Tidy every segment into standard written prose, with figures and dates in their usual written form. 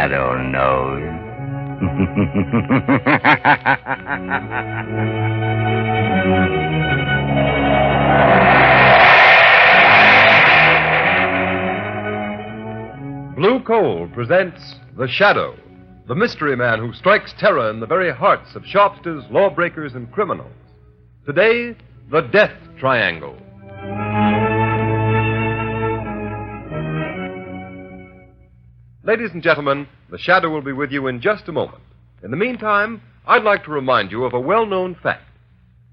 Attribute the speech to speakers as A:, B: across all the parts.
A: shadow knows.
B: Blue Coal presents The Shadow, the mystery man who strikes terror in the very hearts of shopsters, lawbreakers, and criminals. Today, the Death Triangle. Ladies and gentlemen, The Shadow will be with you in just a moment. In the meantime, I'd like to remind you of a well-known fact.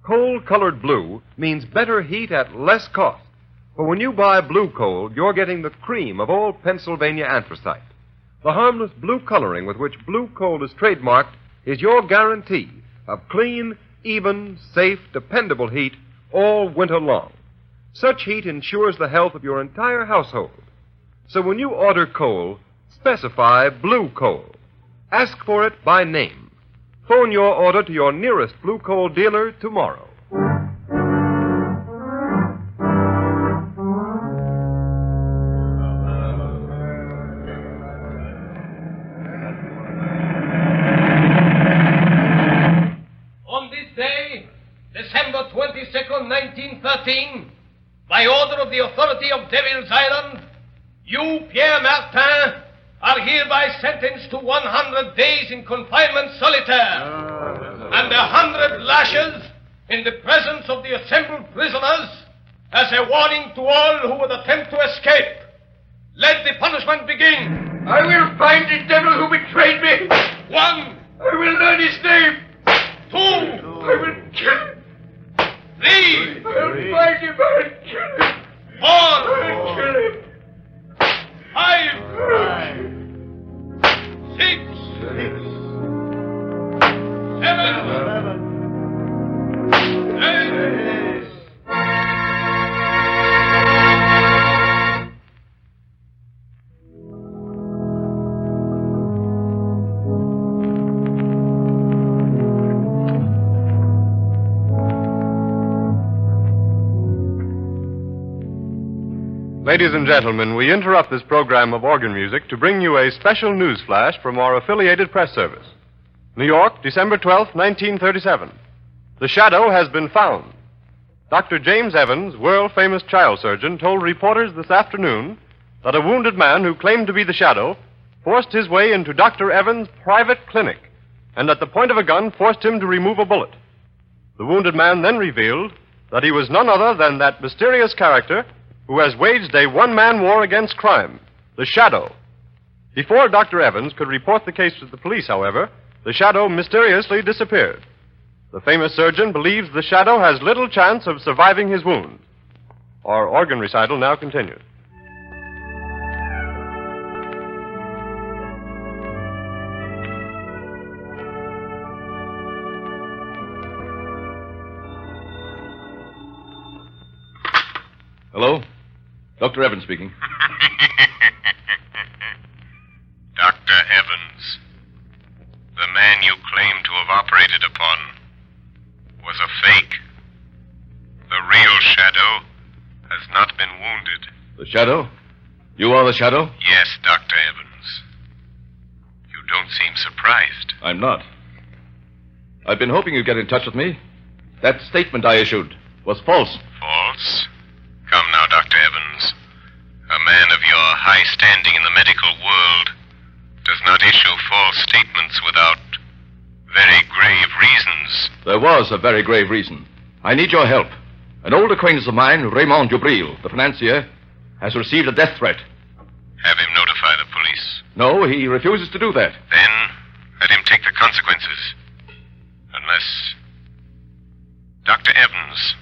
B: Coal-colored blue means better heat at less cost. For when you buy blue coal, you're getting the cream of old Pennsylvania anthracite. The harmless blue coloring with which blue coal is trademarked is your guarantee of clean, even, safe, dependable heat all winter long. Such heat ensures the health of your entire household. So when you order coal, specify blue coal. Ask for it by name. Phone your order to your nearest blue coal dealer tomorrow.
C: December 22nd, 1913, by order of the authority of Devil's Island, you, Pierre Martin, are hereby sentenced to 100 days in confinement solitaire and 100 lashes in the presence of the assembled prisoners as a warning to all who would attempt to escape. Let the punishment begin.
D: I will find the devil who betrayed me.
C: 1.
D: I will learn his name.
C: 2.
D: I will kill him.
C: 3.
D: I'll find him. I'll kill him.
C: 4.
D: I'll kill him.
C: 5. 6. 7. 8.
B: Ladies and gentlemen, we interrupt this program of organ music to bring you a special news flash from our affiliated press service. New York, December 12th, 1937. The Shadow has been found. Dr. James Evans, world-famous child surgeon, told reporters this afternoon that a wounded man who claimed to be the Shadow forced his way into Dr. Evans' private clinic and at the point of a gun forced him to remove a bullet. The wounded man then revealed that he was none other than that mysterious character who has waged a one-man war against crime, the Shadow. Before Dr. Evans could report the case to the police, however, the Shadow mysteriously disappeared. The famous surgeon believes the Shadow has little chance of surviving his wound. Our organ recital now continues.
E: Hello? Dr. Evans speaking.
F: Dr. Evans, the man you claim to have operated upon was a fake. The real Shadow has not been wounded.
E: The Shadow? You are the Shadow?
F: Yes, Dr. Evans. You don't seem surprised.
E: I'm not. I've been hoping you'd get in touch with me. That statement I issued was false.
F: False? Come now, Dr. Evans. A man of your high standing in the medical world does not issue false statements without very grave reasons.
E: There was a very grave reason. I need your help. An old acquaintance of mine, Raymond Dubril, the financier, has received a death threat.
F: Have him notify the police.
E: No, he refuses to do that.
F: Then let him take the consequences. Unless... Dr. Evans,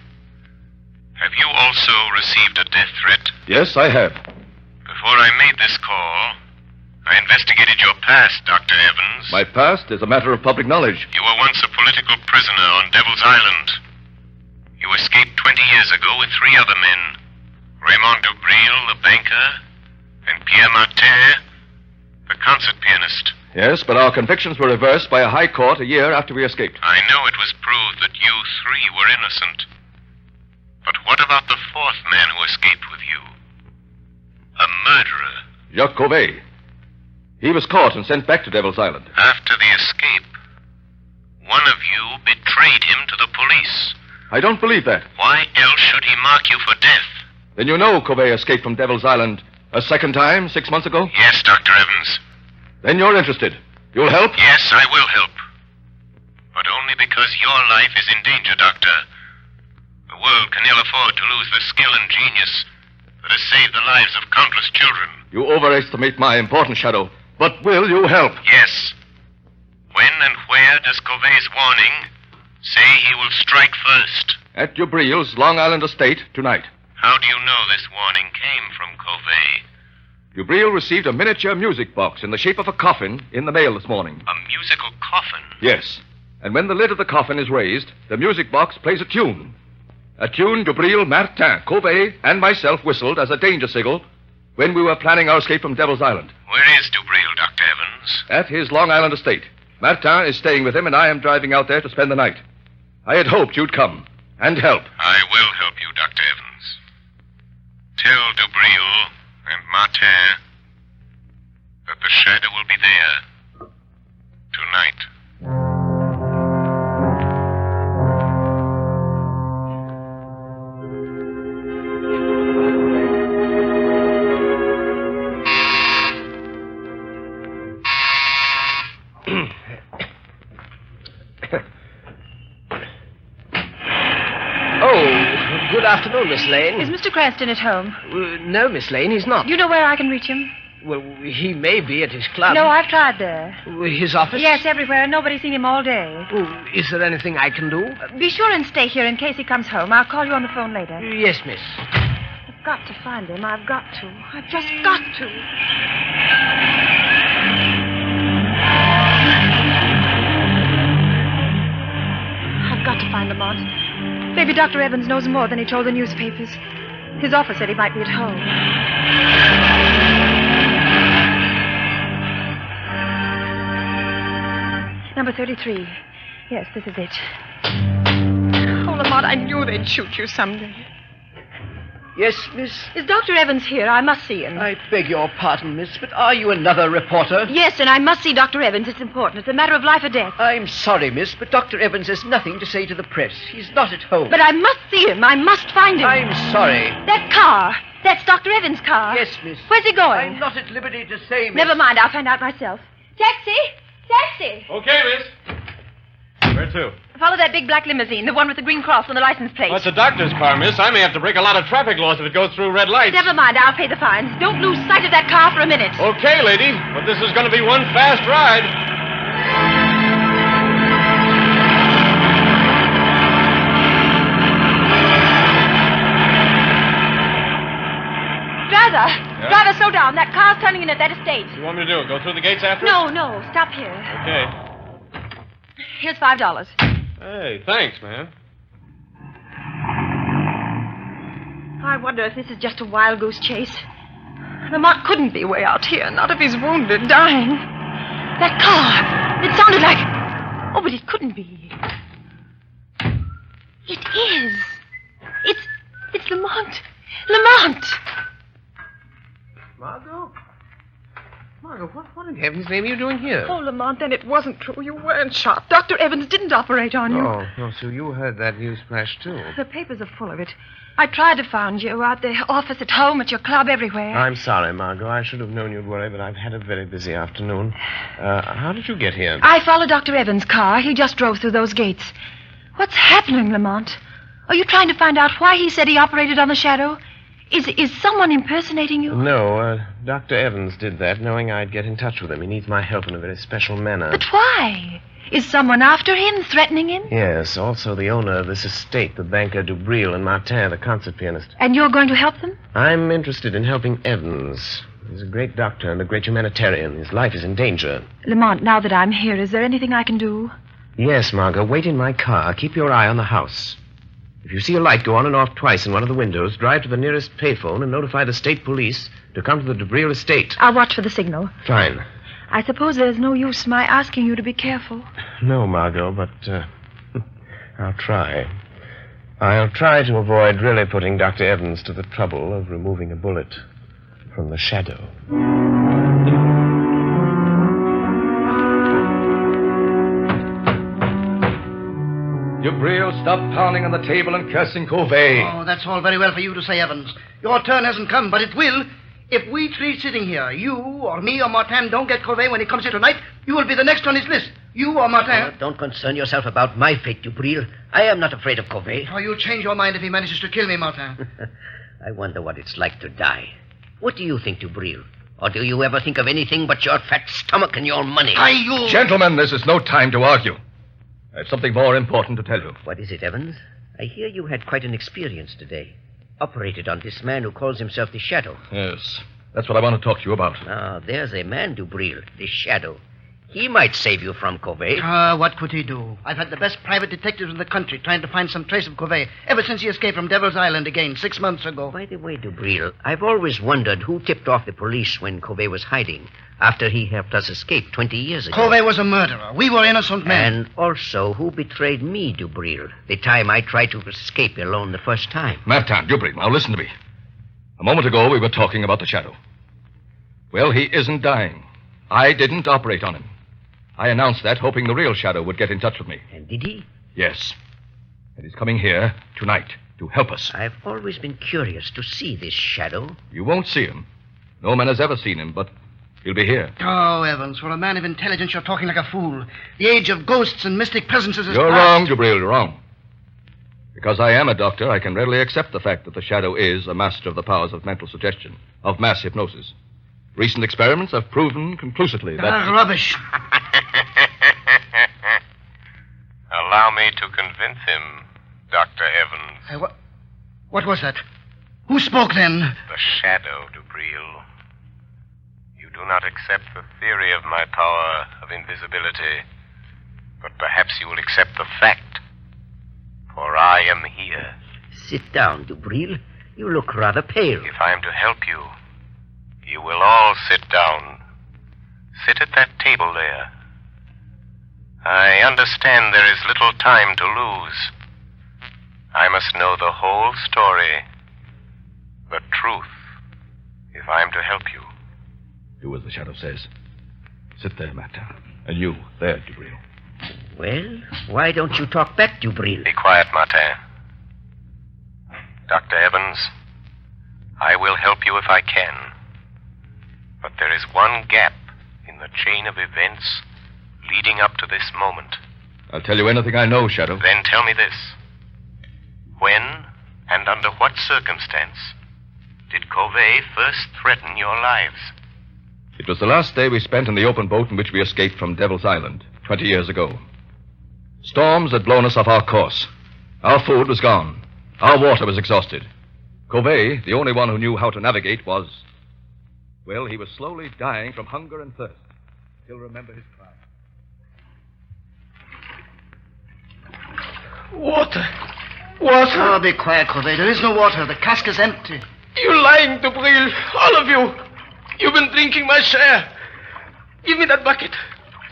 F: have you also received a death threat?
E: Yes, I have.
F: Before I made this call, I investigated your past, Dr. Evans.
E: My past is a matter of public knowledge.
F: You were once a political prisoner on Devil's Island. You escaped 20 years ago with 3 other men. Raymond Dubril, the banker, and Pierre Martin, the concert pianist.
E: Yes, but our convictions were reversed by a high court a year after we escaped.
F: I know it was proved that you 3 were innocent. But what about the 4th man who escaped with you? A murderer.
E: Jacques Cauvet. He was caught and sent back to Devil's Island.
F: After the escape, one of you betrayed him to the police.
E: I don't believe that.
F: Why else should he mark you for death?
E: Then you know Covey escaped from Devil's Island a second time 6 months ago?
F: Yes, Dr. Evans.
E: Then you're interested. You'll help?
F: Yes, I will help. But only because your life is in danger, Doctor. The world can ill afford to lose the skill and genius that has saved the lives of countless children.
E: You overestimate my importance, Shadow. But will you help?
F: Yes. When and where does Covey's warning say he will strike first?
E: At Dubreel's Long Island estate tonight.
F: How do you know this warning came from Covey?
E: Dubreel received a miniature music box in the shape of a coffin in the mail this morning.
F: A musical coffin?
E: Yes. And when the lid of the coffin is raised, the music box plays a tune. A tune Dubreel, Martin, Covey, and myself whistled as a danger signal when we were planning our escape from Devil's Island.
F: Where is Dubreel, Dr. Evans?
E: At his Long Island estate. Martin is staying with him, and I am driving out there to spend the night. I had hoped you'd come and help.
F: I will help you, Dr. Evans. Tell Dubreel and Martin that the shadow will be there tonight.
A: Good afternoon, Miss Lane.
G: Is Mr. Cranston at home?
A: No, Miss Lane, he's not.
G: Do you know where I can reach him?
A: Well, he may be at his club.
G: No, I've tried there.
A: His office?
G: Yes, everywhere. Nobody's seen him all day.
A: Is there anything I can do?
G: Be sure and stay here in case he comes home. I'll call you on the phone later.
A: Yes, miss.
G: I've got to find him. I've got to. I've just got to. I've got to find Lamont. Maybe Dr. Evans knows more than he told the newspapers. His office said he might be at home. Number 33. Yes, this is it. Oh, Lamont, I knew they'd shoot you someday.
A: Yes, miss?
G: Is Dr. Evans here? I must see him.
A: I beg your pardon, miss, but are you another reporter?
G: Yes, and I must see Dr. Evans. It's important. It's a matter of life or death.
A: I'm sorry, miss, but Dr. Evans has nothing to say to the press. He's not at home.
G: But I must see him. I must find him.
A: I'm sorry.
G: That car. That's Dr. Evans' car.
A: Yes, miss.
G: Where's he going?
A: I'm not at liberty to say, miss.
G: Never mind. I'll find out myself. Taxi! Taxi!
B: Okay, miss. Where to?
G: Follow that big black limousine, the one with the green cross on the license plate.
B: Well, it's a doctor's car, miss. I may have to break a lot of traffic laws if it goes through red lights.
G: Never mind. I'll pay the fines. Don't lose sight of that car for a minute.
B: Okay, lady. But this is going to be one fast ride.
G: Driver! Yeah? Driver, slow down. That car's turning in at that estate.
B: What do you want me to do? Go through the gates after it?
G: No. Stop here.
B: Okay.
G: Here's $5.
B: Hey, thanks, man.
G: I wonder if this is just a wild goose chase. Lamont couldn't be way out here, not if he's wounded, dying. That car, it sounded like... Oh, but it couldn't be. It is. It's Lamont. Lamont!
C: Margot? Margot, what in heaven's name are you doing here?
G: Oh, Lamont, then it wasn't true. You weren't shot. Dr. Evans didn't operate on you.
C: Oh, so you heard that news flash, too.
G: The papers are full of it. I tried to find you out the office, at home, at your club, everywhere.
C: I'm sorry, Margot. I should have known you'd worry, but I've had a very busy afternoon. How did you get here?
G: I followed Dr. Evans' car. He just drove through those gates. What's happening, Lamont? Are you trying to find out why he said he operated on the shadow? Is someone impersonating you?
C: No, Dr. Evans did that, knowing I'd get in touch with him. He needs my help in a very special manner.
G: But why? Is someone after him, threatening him?
C: Yes, also the owner of this estate, the banker Dubreel, and Martin, the concert pianist.
G: And you're going to help them?
C: I'm interested in helping Evans. He's a great doctor and a great humanitarian. His life is in danger.
G: Lamont, now that I'm here, is there anything I can do?
C: Yes, Margot. Wait in my car. Keep your eye on the house. If you see a light go on and off twice in one of the windows, drive to the nearest payphone and notify the state police to come to the Dubreel estate.
G: I'll watch for the signal.
C: Fine.
G: I suppose there's no use my asking you to be careful.
C: No, Margot, but I'll try. I'll try to avoid really putting Dr. Evans to the trouble of removing a bullet from the shadow.
E: Dubril, stop pounding on the table and cursing Covey.
H: Oh, that's all very well for you to say, Evans. Your turn hasn't come, but it will. If we three sitting here, you or me or Martin, don't get Covey when he comes here tonight, you will be the next on his list. You or Martin.
A: Oh, don't concern yourself about my fate, Dubril. I am not afraid of Covey.
H: Oh, you'll change your mind if he manages to kill me, Martin.
A: I wonder what it's like to die. What do you think, Dubril? Or do you ever think of anything but your fat stomach and your money?
E: Gentlemen, this is no time to argue. I have something more important to tell you.
A: What is it, Evans? I hear you had quite an experience today. Operated on this man who calls himself the Shadow.
E: Yes, that's what I want to talk to you about.
A: Now, there's a man, Dubril, the Shadow. He might save you from Covey.
H: What could he do? I've had the best private detectives in the country trying to find some trace of Covey ever since he escaped from Devil's Island again 6 months ago.
A: By the way, Dubril, I've always wondered who tipped off the police when Covey was hiding after he helped us escape 20 years ago.
H: Covey was a murderer. We were innocent men.
A: And also, who betrayed me, Dubril, the time I tried to escape alone the first time?
E: Martin, Dubril, now listen to me. A moment ago, we were talking about the Shadow. Well, he isn't dying. I didn't operate on him. I announced that, hoping the real Shadow would get in touch with me.
A: And did he?
E: Yes. And he's coming here tonight to help us.
A: I've always been curious to see this Shadow.
E: You won't see him. No man has ever seen him, but he'll be here.
H: Oh, Evans, for a man of intelligence, you're talking like a fool. The age of ghosts and mystic presences is
E: You're
H: past.
E: wrong, Dubril, you're wrong. Because I am a doctor, I can readily accept the fact that the Shadow is a master of the powers of mental suggestion, of mass hypnosis. Recent experiments have proven conclusively that...
H: Rubbish.
F: Allow me to convince him, Dr. Evans.
H: What was that? Who spoke then?
F: The Shadow, Dubril. You do not accept the theory of my power of invisibility, but perhaps you will accept the fact, for I am here.
A: Sit down, Dubril. You look rather pale.
F: If I am to help you, you will all sit down. Sit at that table there. I understand there is little time to lose. I must know the whole story, the truth, if I am to help you.
E: Do as the Shadow says. Sit there, Martin. And you, there, Dubril.
A: Well, why don't you talk back, Dubril?
F: Be quiet, Martin. Dr. Evans, I will help you if I can. But there is one gap in the chain of events leading up to this moment.
E: I'll tell you anything I know, Shadow.
F: Then tell me this. When and under what circumstance did Covey first threaten your lives?
E: It was the last day we spent in the open boat in which we escaped from Devil's Island 20 years ago. Storms had blown us off our course. Our food was gone. Our water was exhausted. Covey, the only one who knew how to navigate, was... Well, he was slowly dying from hunger and thirst. He'll remember his cry.
C: Water. Water.
H: Oh, be quiet, Covey. There is no water. The cask is empty.
C: You lying, Dubril. All of you. You've been drinking my share. Give me that bucket.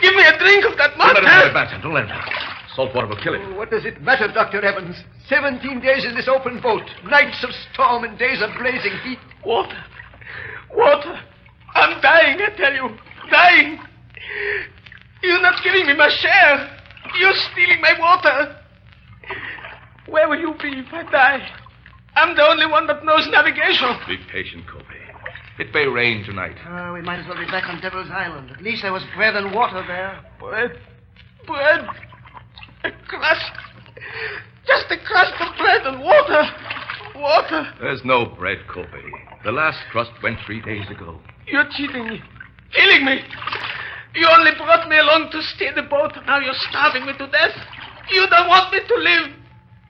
C: Give me a drink of that
E: Don't let him
C: Martin.
E: have it, Martin. Don't let him. Salt water will kill him.
A: What does it matter, Dr. Evans? 17 days in this open boat. Nights of storm and days of blazing heat.
C: Water. Water. I'm dying, I tell you. Dying. You're not giving me my share. You're stealing my water. Where will you be if I die? I'm the only one that knows navigation.
E: Be patient, Covey. It may rain tonight.
H: We might as well be back on Devil's Island. At least there was bread and water there.
C: Bread. Bread. A crust. Just a crust of bread and water. Water.
E: There's no bread, Covey. The last crust went 3 days ago.
C: You're cheating me. Killing me. You only brought me along to steer the boat. Now you're starving me to death. You don't want me to live.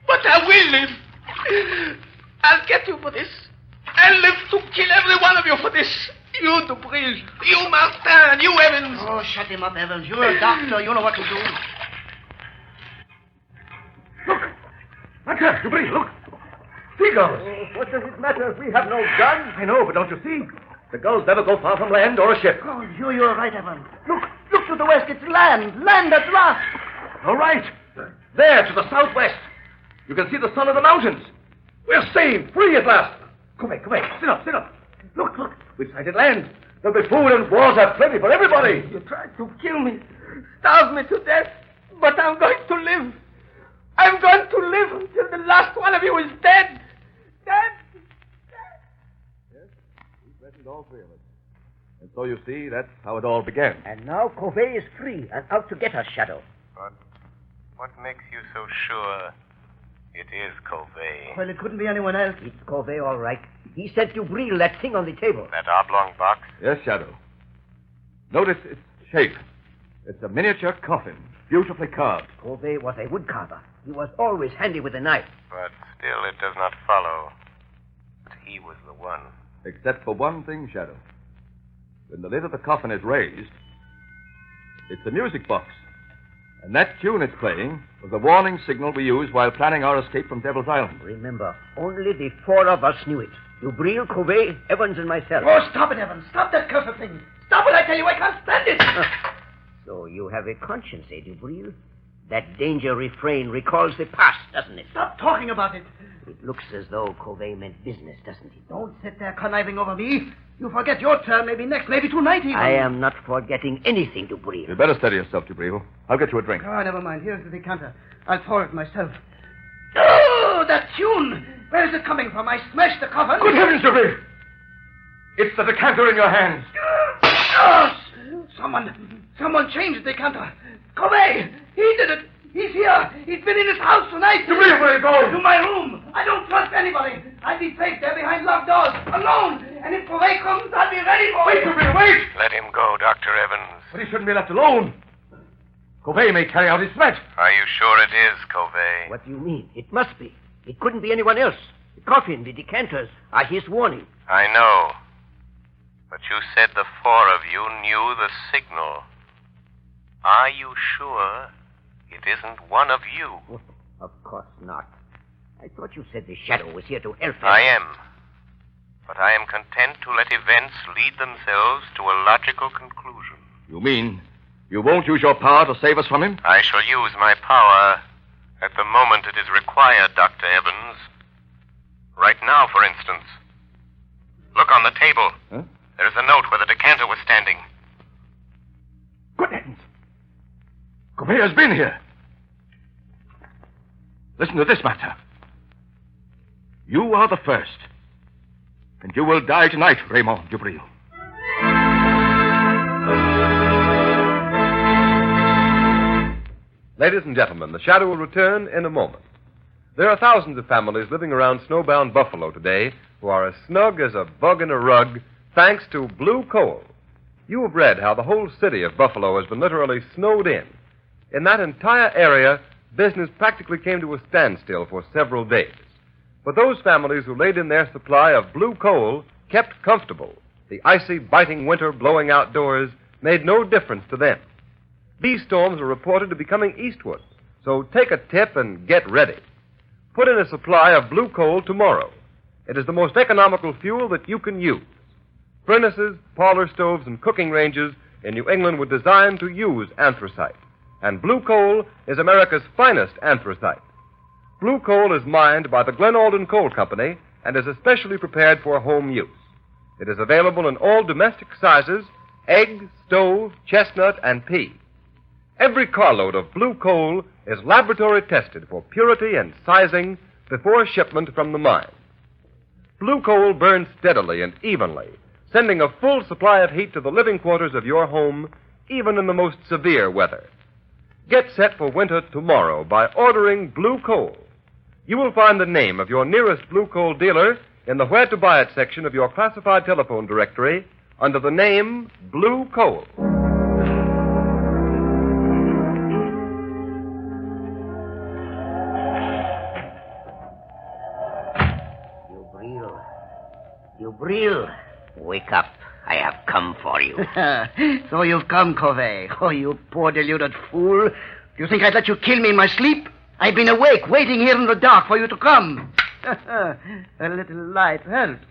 C: But I will live. I'll get you for this. I'll live to kill every one of you for this. You, Dubril. You, Martin. You, Evans.
H: Oh, shut him up, Evans. You're a doctor. You know what to do.
E: Look! Martin, Dubril, look! Seagulls!
A: What does it matter if we have no gun?
E: I know, but don't you see? The gulls never go far from land or a ship.
H: Oh, you're right, Evans. Look to the west. It's land. Land at last.
E: All right. There, to the southwest. You can see the sun of the mountains. We're saved, free at last. Come back. Sit up. Look. We've sighted land. There'll be food and water plenty for everybody.
C: You tried to kill me. Starve me to death. But I'm going to live.
D: I'm going to live until the last one of you is dead. Dead.
E: Yes, we threatened all three of us. And so you see, that's how it all began.
A: And now Covey is free and out to get us, Shadow.
F: But what makes you so sure it is Covey?
H: Well, it couldn't be anyone else.
A: It's Covey, all right. He sent Dubril that thing on the table.
F: That oblong box?
E: Yes, Shadow. Notice its shape. It's a miniature coffin, beautifully carved.
A: Covey was a woodcarver. He was always handy with a knife.
F: But still it does not follow that he was the one.
E: Except for one thing, Shadow. When the lid of the coffin is raised, it's a music box. And that tune it's playing was the warning signal we used while planning our escape from Devil's Island.
A: Remember, only the four of us knew it. Dubril, Covey, Evans, and myself.
H: Oh, stop it, Evans. Stop that cursed thing. Stop it, I tell you. I can't stand it.
A: So you have a conscience, eh, Dubril? That danger refrain recalls the past, doesn't it?
H: Stop talking about it.
A: It looks as though Covey meant business, doesn't it?
H: Don't sit there conniving over me. You forget your turn, maybe next, maybe tonight even.
A: I am not forgetting anything, Dubril.
E: You'd better steady yourself, Dubril. I'll get you a drink.
H: Oh, never mind. Here's the decanter. I'll pour it myself. Oh, that tune! Where is it coming from? I smashed the coffin.
E: Good heavens, Dubril! It's the decanter in your hands.
H: Oh, someone changed the decanter. Covey! He did it! He's here! He's been in his house tonight!
E: Dubril, where are you going?
H: To my room! I don't trust anybody! I'll be safe there behind locked doors, alone! And if Covey comes, I'll be ready for
E: Wait,
H: him!
E: Dubril, wait!
F: Let him go, Dr. Evans.
E: But he shouldn't be left alone. Covey may carry out his threat.
F: Are you sure it is Covey?
A: What do you mean? It must be. It couldn't be anyone else. The coffin, the decanters are his warning.
F: I know. But you said the four of you knew the signal. Are you sure it isn't one of you?
A: Oh, of course not. I thought you said the Shadow was here to help us.
F: I am. But I am content to let events lead themselves to a logical conclusion.
E: You mean you won't use your power to save us from him?
F: I shall use my power at the moment it is required, Dr. Evans. Right now, for instance. Look on the table.
E: Huh?
F: There's a note where the decanter was standing.
E: Good heavens. Covey has been here. Listen to this matter. You are the first. And you will die tonight, Raymond Dubril.
B: Ladies and gentlemen, the Shadow will return in a moment. There are thousands of families living around snowbound Buffalo today who are as snug as a bug in a rug thanks to Blue Coal. You have read how the whole city of Buffalo has been literally snowed in. In that entire area, business practically came to a standstill for several days. But those families who laid in their supply of Blue Coal kept comfortable. The icy, biting winter blowing outdoors made no difference to them. These storms are reported to be coming eastward, so take a tip and get ready. Put in a supply of Blue Coal tomorrow. It is the most economical fuel that you can use. Furnaces, parlor stoves, and cooking ranges in New England were designed to use anthracite. And Blue Coal is America's finest anthracite. Blue Coal is mined by the Glen Alden Coal Company and is especially prepared for home use. It is available in all domestic sizes: egg, stove, chestnut, and pea. Every carload of Blue Coal is laboratory tested for purity and sizing before shipment from the mine. Blue Coal burns steadily and evenly, sending a full supply of heat to the living quarters of your home, even in the most severe weather. Get set for winter tomorrow by ordering Blue Coal. You will find the name of your nearest Blue Coal dealer in the Where to Buy It section of your classified telephone directory under the name Blue Coal.
A: Dubril, wake up. I have come for you.
H: So you've come, Covey. Oh, you poor deluded fool. Do you think I'd let you kill me in my sleep? I've been awake, waiting here in the dark for you to come. A little light helps.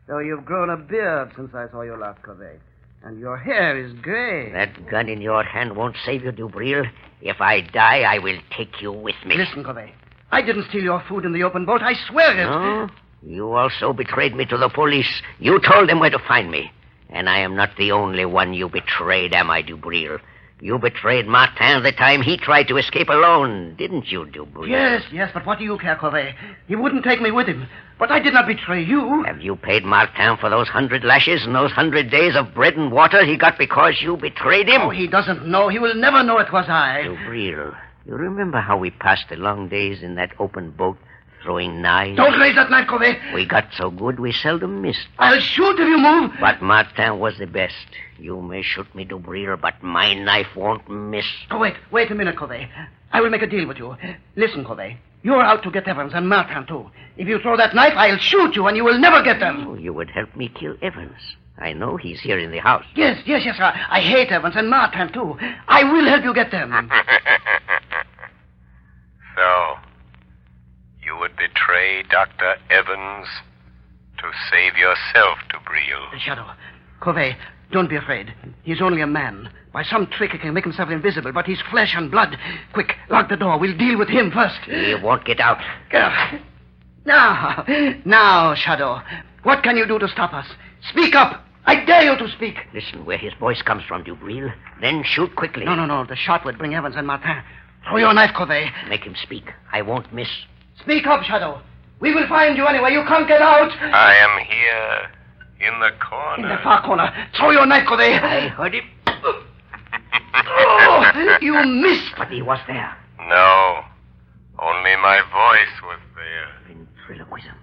H: So you've grown a beard since I saw you last, Covey. And your hair is gray.
A: That gun in your hand won't save you, Dubril. If I die, I will take you with me.
H: Listen, Covey. I didn't steal your food in the open boat. I swear it.
A: No? You also betrayed me to the police. You told them where to find me. And I am not the only one you betrayed, am I, Dubril? You betrayed Martin the time he tried to escape alone, didn't you, Dubril?
H: Yes, but what do you care, Covey? He wouldn't take me with him. But I did not betray you.
A: Have you paid Martin for those 100 lashes and those 100 days of bread and water he got because you betrayed him?
H: Oh, he doesn't know. He will never know it was I.
A: Dubril, you remember how we passed the long days in that open boat, throwing knives?
H: Don't raise that knife, Covey.
A: We got so good we seldom missed.
H: I'll shoot if you move.
A: But Martin was the best. You may shoot me, Dubril, but my knife won't miss.
H: Oh, wait a minute, Covey. I will make a deal with you. Listen, Covey. You're out to get Evans and Martin, too. If you throw that knife, I'll shoot you and you will never get them.
A: Oh, you would help me kill Evans. I know he's here in the house.
H: Yes. I hate Evans and Martin, too. I will help you get them.
F: So, you would betray Dr. Evans to save yourself, Dubril.
H: Shadow. Covey, don't be afraid. He's only a man. By some trick, he can make himself invisible, but he's flesh and blood. Quick, lock the door. We'll deal with him first.
A: He won't get out.
H: Now, Shadow. What can you do to stop us? Speak up. I dare you to speak.
A: Listen where his voice comes from, Dubril. Then shoot quickly.
H: No. The shot would bring Evans and Martin. Throw your knife, Covey.
A: Make him speak. I won't miss.
H: Speak up, Shadow. We will find you anyway. You can't get out.
F: I am here, in the corner.
H: In the far corner. Throw your knife, Covey.
A: I heard him.
H: Oh, you missed.
A: But he was there.
F: No, only my voice was there.
A: Ventriloquism.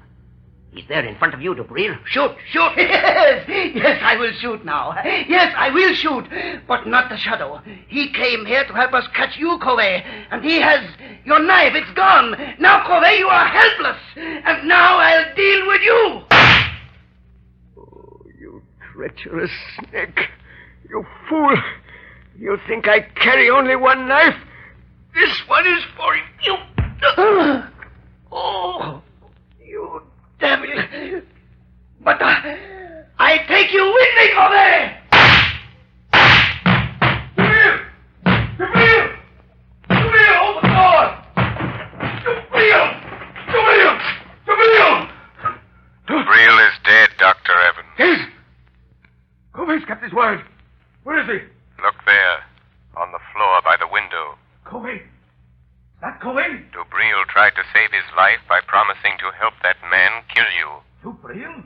A: He's there in front of you, Dubril. Shoot.
H: Yes, I will shoot now. Yes, I will shoot. But not the Shadow. He came here to help us catch you, Covey. And he has your knife. It's gone. Now, Covey, you are helpless. And now I'll deal with you.
A: Oh, you treacherous snake. You fool. You think I carry only one knife? This one is for you.
H: Oh, you devil. But I take you with me, Covey. Dubril, open the door.
F: Dubril is dead, Dr. Evans.
C: Yes. Covey's kept his word. Where is he?
F: Look there, on the floor by the window.
C: Covey? That Covey?
F: Dubril tried to save his life by promising to help that man kill you.
C: Dubril?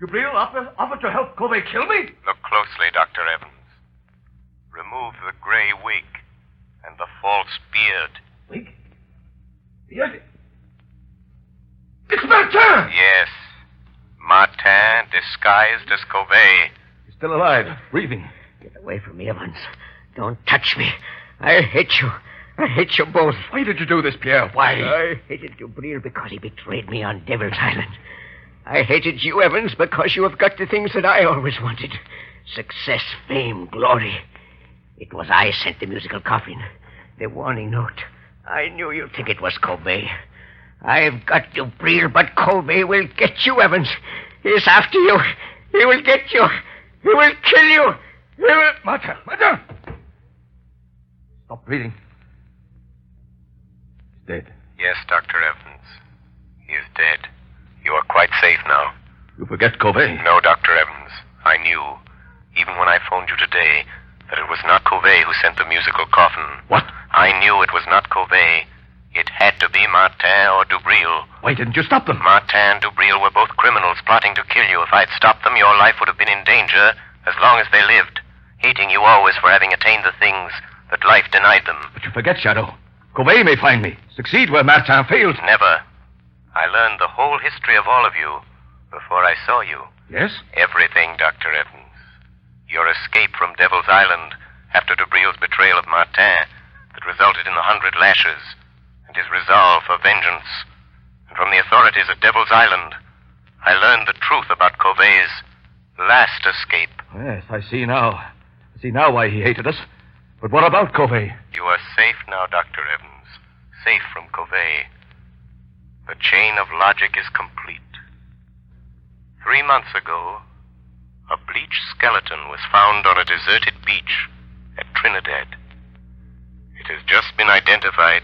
C: Dubril offered to help Covey kill me?
F: Look closely, Dr. Evans. Remove the gray wig and the false beard.
C: Wig? Beard? It's Martin!
F: Yes. Martin disguised as Covey.
E: He's still alive, breathing.
A: Get away from me, Evans. Don't touch me. I hate you. I hate you both.
E: Why did you do this, Pierre? Why?
A: I hated Dubril because he betrayed me on Devil's Island. I hated you, Evans, because you have got the things that I always wanted. Success, fame, glory. It was I sent the musical coffin, the warning note. I knew you'd think it was Covey. I've got Dubril, but Covey will get you, Evans. He's after you. He will get you. He will kill you. He will...
E: Martin! Stop breathing. He's dead.
F: Yes, Dr. Evans. He is dead. You are quite safe now.
E: You forget Covey.
F: No, Dr. Evans. I knew, even when I phoned you today, that it was not Covey who sent the musical coffin.
E: What?
F: I knew it was not Covey. It had to be Martin or Dubril.
E: Why didn't you stop them?
F: Martin and Dubril were both criminals plotting to kill you. If I'd stopped them, your life would have been in danger as long as they lived, hating you always for having attained the things that life denied them.
E: But you forget, Shadow. Covey may find me, succeed where Martin failed.
F: Never. I learned the whole history of all of you before I saw you.
E: Yes?
F: Everything, Dr. Evans. Your escape from Devil's Island after Dubril's betrayal of Martin that resulted in the 100 lashes, and his resolve for vengeance. And from the authorities at Devil's Island, I learned the truth about Covey's last escape.
E: Yes, I see now. I see now why he hated us. But what about Covey?
F: You are safe now, Dr. Evans. Safe from Covey. The chain of logic is complete. 3 months ago, a bleached skeleton was found on a deserted beach at Trinidad. It has just been identified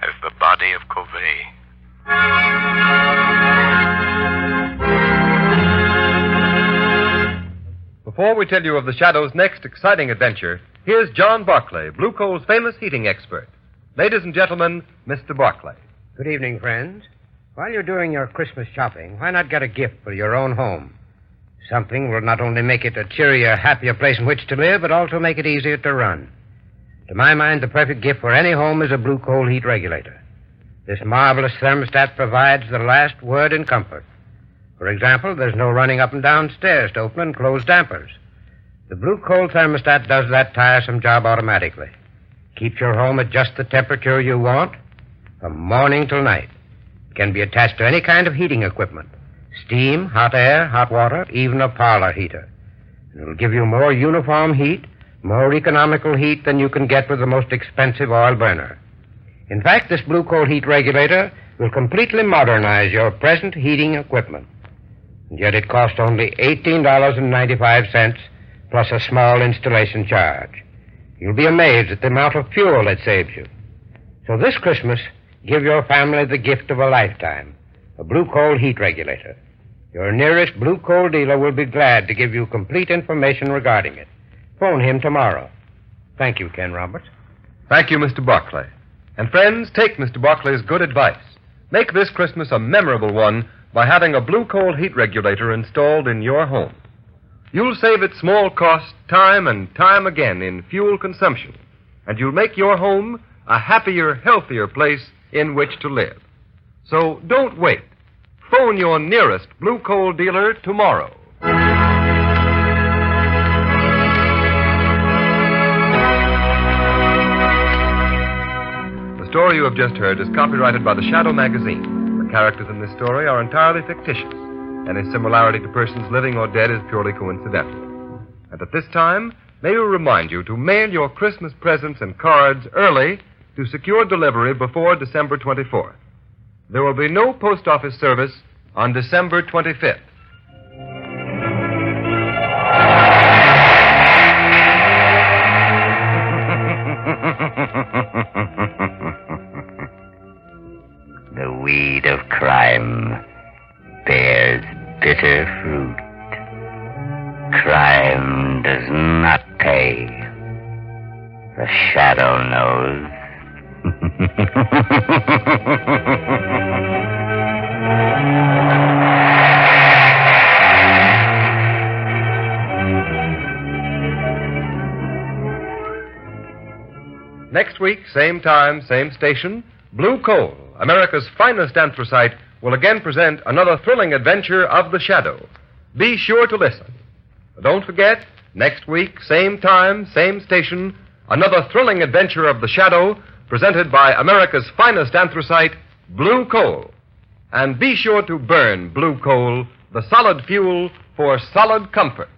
F: as the body of Covey.
B: Before we tell you of the Shadow's next exciting adventure, here's John Barclay, Blue Coal's famous heating expert. Ladies and gentlemen, Mr. Barclay.
I: Good evening, friends. While you're doing your Christmas shopping, why not get a gift for your own home? Something will not only make it a cheerier, happier place in which to live, but also make it easier to run. To my mind, the perfect gift for any home is a Blue Coal heat regulator. This marvelous thermostat provides the last word in comfort. For example, there's no running up and down stairs to open and close dampers. The Blue Coal thermostat does that tiresome job automatically. Keeps your home at just the temperature you want from morning till night. It can be attached to any kind of heating equipment. Steam, hot air, hot water, even a parlor heater. It'll give you more uniform heat, more economical heat than you can get with the most expensive oil burner. In fact, this Blue Coal heat regulator will completely modernize your present heating equipment. And yet it costs only $18.95 plus a small installation charge. You'll be amazed at the amount of fuel it saves you. So this Christmas, give your family the gift of a lifetime, a Blue Coal heat regulator. Your nearest Blue Coal dealer will be glad to give you complete information regarding it. Phone him tomorrow. Thank you, Ken Roberts.
B: Thank you, Mr. Barclay. And friends, take Mr. Barclay's good advice. Make this Christmas a memorable one by having a Blue Coal heat regulator installed in your home. You'll save at small cost time and time again in fuel consumption, and you'll make your home a happier, healthier place in which to live. So don't wait. Phone your nearest Blue Coal dealer tomorrow. The story you have just heard is copyrighted by the Shadow magazine. The characters in this story are entirely fictitious. Any similarity to persons living or dead is purely coincidental. And at this time, may we remind you to mail your Christmas presents and cards early to secure delivery before December 24th. There will be no post office service on December 25th.
H: The weed of crime bears bitter fruit. Crime does not pay. The shadow knows.
B: Next week, same time, same station, Blue Coal, America's finest anthracite, will again present another thrilling adventure of the Shadow. Be sure to listen. But don't forget, next week, same time, same station, another thrilling adventure of the Shadow, presented by America's finest anthracite, Blue Coal. And be sure to burn Blue Coal, the solid fuel for solid comfort.